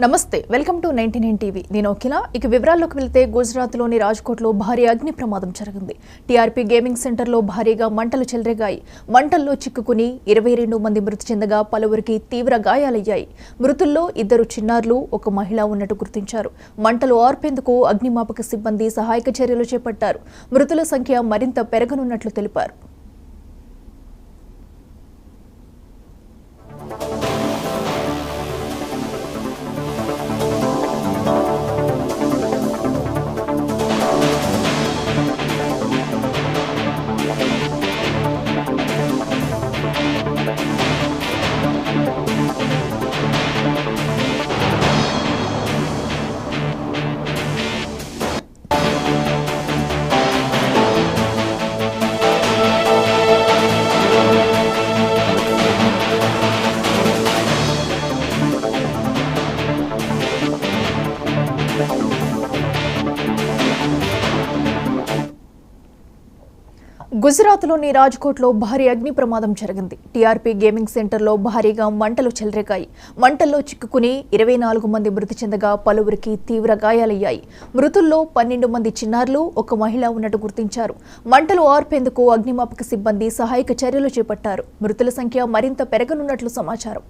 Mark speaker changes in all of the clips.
Speaker 1: నమస్తే welcome to 99 TV నేను అఖిల ఇక వివరాల్లోకి వెళ్తే గుజరాత్లోని రాజ్కోట్లో భారీ అగ్ని ప్రమాదం జరిగింది టీఆర్పీ గేమింగ్ సెంటర్లో భారీగా మంటలు చెలరేగాయి మంటల్లో చిక్కుకుని 22 మంది మృతి చెందగా పలువురికి తీవ్ర గాయాలయ్యాయి మృతుల్లో 2 చిన్నారులు ఒక మహిళ ఉన్నట్టు గుర్తించారు మంటలు ఆర్పేందుకు అగ్నిమాపక సిబ్బంది సహాయక చర్యలు చేపట్టారు మృతుల సంఖ్య మరింత పెరగనున్నట్లు తెలిపారు గుజరాత్లోని రాజ్కోట్లో భారీ అగ్ని ప్రమాదం జరిగింది టీఆర్పీ గేమింగ్ సెంటర్లో భారీగా మంటలు చెలరేగాయి మంటల్లో చిక్కుకుని 24 మంది మృతి చెందగా పలువురికి తీవ్ర గాయాలయ్యాయి మృతుల్లో 12 మంది చిన్నారులు ఒక మహిళ ఉన్నట్టు గుర్తించారు మంటలు ఆర్పేందుకు అగ్నిమాపక సిబ్బంది సహాయక చర్యలు చేపట్టారు మృతుల సంఖ్య మరింత పెరగనున్నట్లు సమాచారం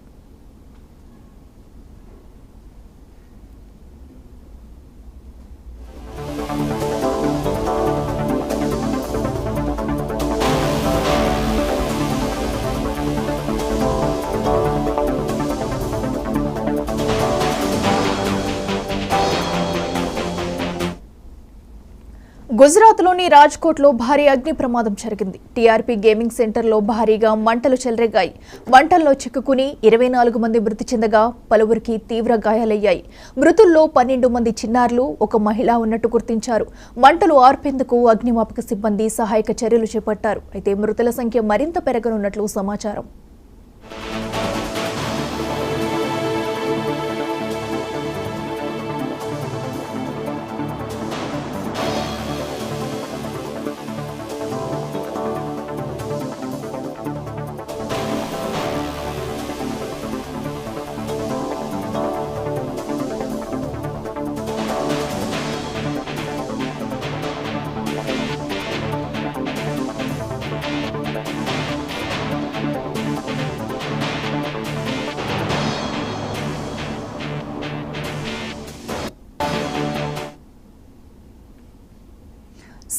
Speaker 1: గుజరాత్లోని రాజ్కోట్లో భారీ అగ్ని ప్రమాదం జరిగింది టీఆర్పీ గేమింగ్ సెంటర్లో భారీగా మంటలు చెలరేగాయి మంటల్లో చిక్కుకుని 24 మంది మృతి చెందగా పలువురికి తీవ్ర గాయాలయ్యాయి మృతుల్లో 12 మంది చిన్నారులు ఒక మహిళ ఉన్నట్టు గుర్తించారు మంటలు ఆర్పేందుకు అగ్నిమాపక సిబ్బంది సహాయక చర్యలు చేపట్టారు అయితే మృతుల సంఖ్య మరింత పెరగనున్నట్లు సమాచారం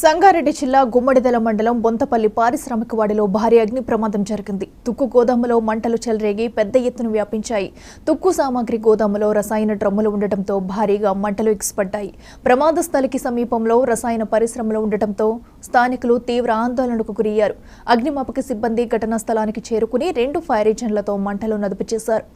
Speaker 1: సంగారెడ్డి జిల్లా గుమ్మడిదల మండలం బొంతపల్లి పారిశ్రామికవాడిలో భారీ అగ్ని ప్రమాదం జరిగింది తుక్కు గోదాములో మంటలు చెలరేగి పెద్ద ఎత్తున వ్యాపించాయి తుక్కు సామాగ్రి గోదాములో రసాయన డ్రమ్ములు ఉండటంతో భారీగా మంటలు ఎగిసిపడ్డాయి ప్రమాద స్థలికి సమీపంలో రసాయన పరిశ్రమలు ఉండటంతో స్థానికులు తీవ్ర ఆందోళనకు గురయ్యారు అగ్నిమాపక సిబ్బంది ఘటనా స్థలానికి చేరుకుని 2 ఫైర్ ఇంజన్లతో మంటలు నదుపు చేశారు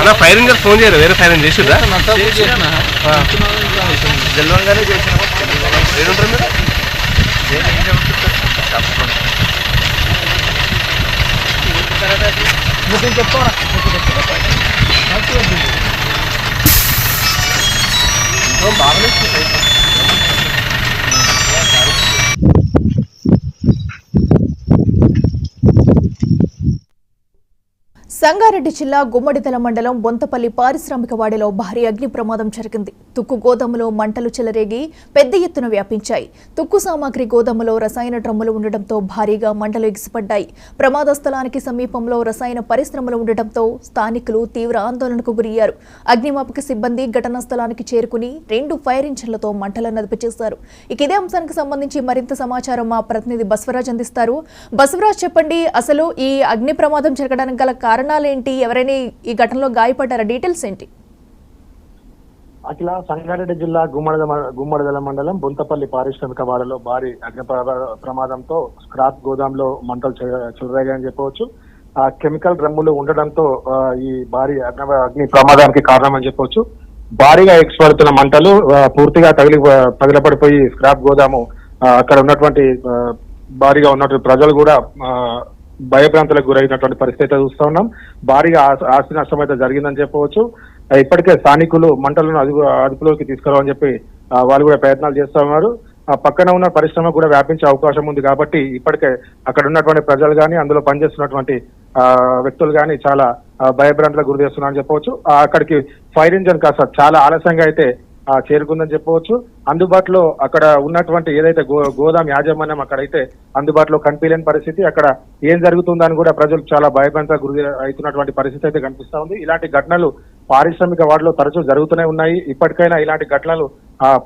Speaker 2: అలా ఫైర్ ఇంజన్ ఫోన్ చేయరు వేరే ఫైర్ ఇంజన్ చేసిరా
Speaker 3: జల్వంగానే చేసిన
Speaker 2: ఏడుంటారు
Speaker 3: మీరు చెప్తారా బాగానే
Speaker 1: సంగారెడ్డి జిల్లా గుమ్మడిదల మండలం బొంతపల్లి పారిశ్రామికవాడిలో భారీ అగ్ని ప్రమాదం జరిగింది తుక్కు గోదాములో మంటలు చెలరేగి పెద్ద ఎత్తున వ్యాపించాయి తుక్కు సామాగ్రి గోదాములో రసాయన డ్రమ్ములు ఉండటంతో భారీగా మంటలు ఎగిసిపడ్డాయి ప్రమాద స్థలానికి సమీపంలో రసాయన పరిశ్రమలు ఉండటంతో స్థానికులు తీవ్ర ఆందోళనకు గురయ్యారు అగ్నిమాపక సిబ్బంది ఘటనా స్థలానికి చేరుకుని 2 ఫైర్ ఇంజన్లతో మంటలను అదుపు చేశారు ఇదే అంశానికి సంబంధించి మరింత సమాచారం మా ప్రతినిధి బసవరాజ్ అందిస్తారు బసవరాజ్ చెప్పండి అసలు ఈ అగ్ని ప్రమాదం జరగడానికి గల కారణాలేంటి ఎవరైనా ఈ ఘటనలో గాయపడ్డారా డీటెయిల్స్ ఏంటి
Speaker 4: అఖిల సంగారెడ్డి జిల్లా గుమ్మడిదల మండలం బొంతపల్లి పారిశ్రామిక వాడలో భారీ అగ్ని ప్రమాదంతో స్క్రాప్ గోదాంలో మంటలు చెలరేగాయని చెప్పవచ్చు. ఆ కెమికల్ డ్రమ్ములు ఉండడంతో ఈ భారీ అగ్ని ప్రమాదానికి కారణమని చెప్పవచ్చు. భారీగా ఎక్స్పడుతున్న మంటలు పూర్తిగా పగిలపడిపోయి స్క్రాప్ గోదాము అక్కడ ఉన్నటువంటి భారీగా ఉన్నటువంటి ప్రజలు కూడా భయభ్రాంతులకు గురైనటువంటి పరిస్థితి చూస్తా ఉన్నాం. భారీగా ఆస్తి నష్టం అయితే జరిగిందని చెప్పవచ్చు. ఇప్పటికే స్థానికులు మంటలను అదుపులోకి తీసుకురావని చెప్పి వాళ్ళు కూడా ప్రయత్నాలు చేస్తా ఉన్నారు. పక్కన ఉన్న పరిశ్రమ కూడా వ్యాపించే అవకాశం ఉంది కాబట్టి ఇప్పటికే అక్కడ ఉన్నటువంటి ప్రజలు కానీ అందులో పనిచేస్తున్నటువంటి వ్యక్తులు కానీ చాలా భయభ్రాంతులకు గురి చేస్తున్నారని చెప్పవచ్చు. అక్కడికి ఫైర్ ఇంజన్ కాస్త చాలా ఆలస్యంగా అయితే చేరుకుందని చెప్పవచ్చు. అందుబాటులో అక్కడ ఉన్నటువంటి ఏదైతే గోదాం యాజమాన్యం అక్కడైతే అందుబాటులో కనిపించలేని పరిస్థితి, అక్కడ ఏం జరుగుతుందని కూడా ప్రజలు చాలా భయభ్రాంతులకు గురి అవుతున్నటువంటి పరిస్థితి అయితే కనిపిస్తా ఉంది. ఇలాంటి ఘటనలు పారిశ్రామిక వాడలో తరచూ జరుగుతూనే ఉన్నాయి. ఇప్పటికైనా ఇలాంటి ఘటనలు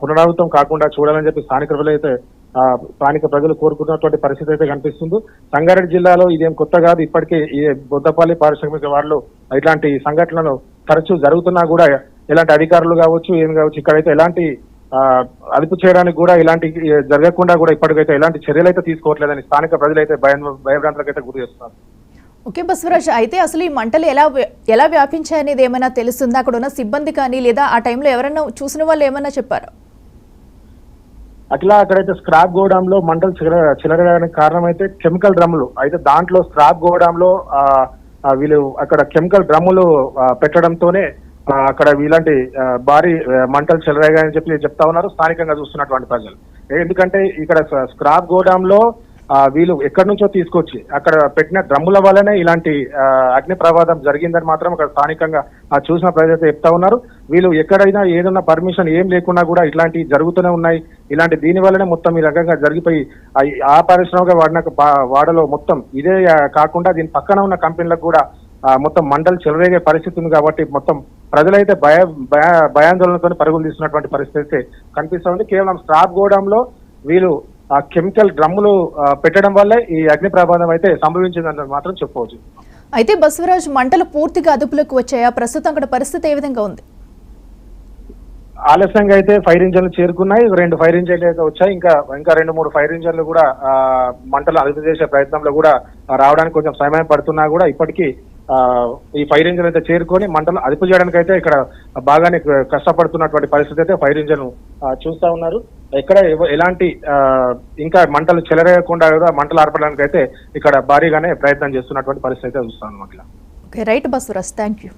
Speaker 4: పునరావృతం కాకుండా చూడాలని చెప్పి స్థానిక ప్రజలు కోరుకున్నటువంటి పరిస్థితి అయితే కనిపిస్తుంది. సంగారెడ్డి జిల్లాలో ఇదేం కొత్త కాదు. ఇప్పటికే ఈ బొద్దపల్లి పారిశ్రామిక వాడలో ఇట్లాంటి సంఘటనలు తరచూ జరుగుతున్నా కూడా ఎలాంటి అధికారులు కావచ్చు ఏమి కావచ్చు ఇక్కడైతే ఎలాంటి అదుపు చేయడానికి కూడా ఇలాంటి జరగకుండా కూడా ఇప్పటికైతే ఎలాంటి చర్యలు అయితే తీసుకోవట్లేదని స్థానిక ప్రజలైతే భయభ్రాంతులకు అయితే గురి చేస్తున్నారు.
Speaker 1: ఓకే బసవరాజ్, అయితే అసలు ఈ మంటలు ఎలా వ్యాపించాయనేది ఏమైనా తెలుస్తుందా? అక్కడ ఉన్న సిబ్బంది కానీ లేదా ఆ టైంలో ఎవరైనా చూసిన వాళ్ళు ఏమైనా చెప్పారా?
Speaker 4: అట్లా అక్కడైతే స్క్రాప్ గోడాంలో మంటలు చెలరడానికి కారణం అయితే కెమికల్ డ్రమ్ములు అయితే దాంట్లో స్క్రాప్ గోడాంలో వీళ్ళు అక్కడ కెమికల్ డ్రమ్ములు పెట్టడంతోనే అక్కడ ఇలాంటి భారీ మంటలు చెలరేగాయని చెప్పి చెప్తా ఉన్నారు స్థానికంగా చూస్తున్నటువంటి ప్రజలు. ఎందుకంటే ఇక్కడ స్క్రాప్ గోడాంలో వీళ్ళు ఎక్కడి నుంచో తీసుకొచ్చి అక్కడ పెట్టిన డ్రమ్ముల వల్లనే ఇలాంటి అగ్ని ప్రమాదం జరిగిందని మాత్రం అక్కడ స్థానికంగా చూసిన ప్రజలు చెప్తా ఉన్నారు. వీళ్ళు ఎక్కడైనా ఏదైనా పర్మిషన్ ఏం లేకున్నా కూడా ఇట్లాంటివి జరుగుతూనే ఉన్నాయి. ఇలాంటి దీని వల్లనే మొత్తం ఈ రకంగా జరిగిపోయి ఆ పారిశ్రామిక వాడలో మొత్తం ఇదే కాకుండా దీని పక్కన ఉన్న కంపెనీలకు కూడా మొత్తం మంటలు చెలరేగే పరిస్థితి ఉంది. కాబట్టి మొత్తం ప్రజలైతే భయాందోళనతో పరుగులు తీస్తున్నటువంటి పరిస్థితి కనిపిస్తా ఉంది. కేవలం స్క్రాప్ గోడంలో వీళ్ళు ఆ కెమికల్ డ్రమ్ములు పెట్టడం వల్లే ఈ అగ్ని ప్రమాదం అయితే సంభవించిందని మాత్రం చెప్పవచ్చు.
Speaker 1: అయితే బసవరాజ్, మంటలు పూర్తిగా అదుపులోకి వచ్చాయా? ప్రస్తుతం అక్కడ పరిస్థితి ఏ విధంగా ఉంది?
Speaker 4: ఆలస్యంగా అయితే ఫైర్ ఇంజన్లు చేరుకున్నాయి. 2 ఫైర్ ఇంజన్లు అయితే వచ్చాయి. ఇంకా 2-3 ఫైర్ ఇంజన్లు కూడా మంటలు అదుపు చేసే ప్రయత్నంలో కూడా రావడానికి కొంచెం సమయం పడుతున్నా కూడా ఇప్పటికీ ఈ ఫైర్ ఇంజన్ అయితే చేరుకొని మంటలు అదుపు చేయడానికి అయితే ఇక్కడ బాగానే కష్టపడుతున్నటువంటి పరిస్థితి అయితే ఫైర్ ఇంజన్ చూస్తా ఉన్నారు. ఇక్కడ ఎలాంటి ఇంకా మంటలు చెలరేయకుండా మంటలు ఆర్పడానికి అయితే ఇక్కడ భారీగానే ప్రయత్నం చేస్తున్నటువంటి పరిస్థితి అయితే చూస్తాను.
Speaker 1: Okay, right Basavaraj, thank you.